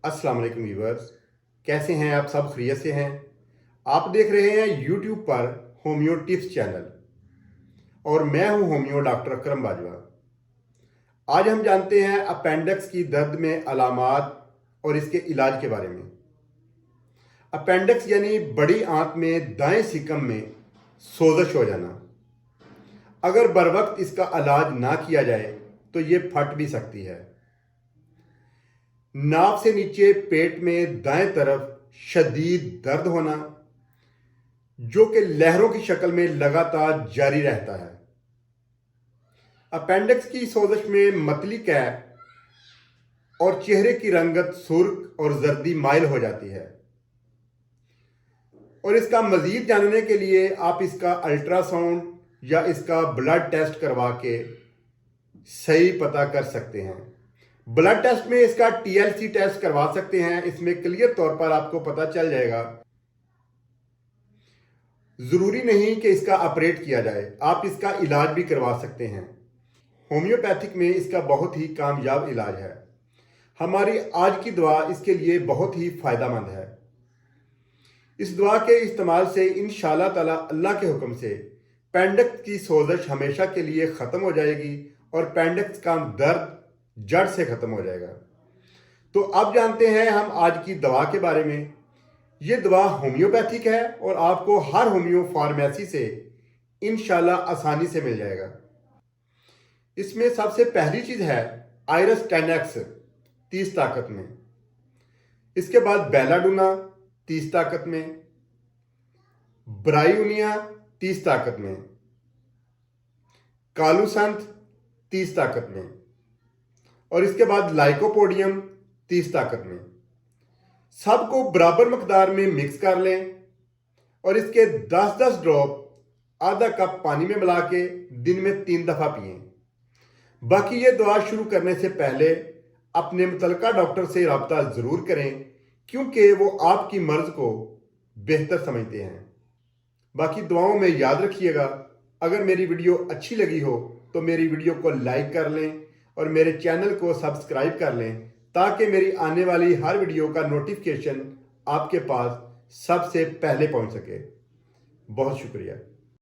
अस्सलाम वालेकुम व्यूअर्स, कैसे हैं आप? सब खैरियत से हैं? आप देख रहे हैं यूट्यूब पर होम्यो टिप्स चैनल और मैं हूं होम्यो डॉक्टर अकरम बाजवा। आज हम जानते हैं अपेंडिक्स की दर्द में अलामात और इसके इलाज के बारे में। अपेंडिक्स यानी बड़ी आंत में दाएं सिकम में सोजश हो जाना। अगर बर वक्त इसका इलाज ना किया जाए तो ये फट भी सकती है। नाक से नीचे पेट में दाएं तरफ शदीद दर्द होना जो कि लहरों की शक्ल में लगातार जारी रहता है। अपेंडिक्स की सोजश में मतली कै और चेहरे की रंगत सुर्ख और जर्दी माइल हो जाती है। और इसका मजीद जानने के लिए आप इसका अल्ट्रासाउंड या इसका ब्लड टेस्ट करवा के सही पता कर सकते हैं। ब्लड टेस्ट में इसका TLC टेस्ट करवा सकते हैं। इसमें क्लियर तौर पर आपको पता चल जाएगा। जरूरी नहीं कि इसका ऑपरेट किया जाए, आप इसका इलाज भी करवा सकते हैं। होम्योपैथिक में इसका बहुत ही कामयाब इलाज है। हमारी आज की दवा इसके लिए बहुत ही फायदेमंद है। इस दवा के इस्तेमाल से इंशाअल्लाह ताला अल्लाह के हुक्म से अपेंडिक्स की सोजश हमेशा के लिए ख़त्म हो जाएगी और अपेंडिक्स का दर्द जड़ से ख़त्म हो जाएगा। तो अब जानते हैं हम आज की दवा के बारे में। ये दवा होम्योपैथिक है और आपको हर होम्यो फार्मेसी से इंशाल्लाह आसानी से मिल जाएगा। इसमें सबसे पहली चीज़ है आयरस 10X 30 ताकत में। इसके बाद बेलाडोना 30 ताकत में, ब्रायूनिया 30 ताकत में, कालूसंत 30 ताकत में और इसके बाद लाइकोपोडियम 30 ताकत में। सबको बराबर मकदार में मिक्स कर लें और इसके 10-10 ड्रॉप आधा कप पानी में मिला के दिन में 3 दफ़ा पिएं। बाकी ये दवा शुरू करने से पहले अपने मुतल्लिका डॉक्टर से रब्ता ज़रूर करें क्योंकि वो आपकी मर्ज़ को बेहतर समझते हैं। बाकी दुआओं में याद रखिएगा। अगर मेरी वीडियो अच्छी लगी हो तो मेरी वीडियो को लाइक कर लें और मेरे चैनल को सब्सक्राइब कर लें ताकि मेरी आने वाली हर वीडियो का नोटिफिकेशन आपके पास सबसे पहले पहुंच सके। बहुत शुक्रिया।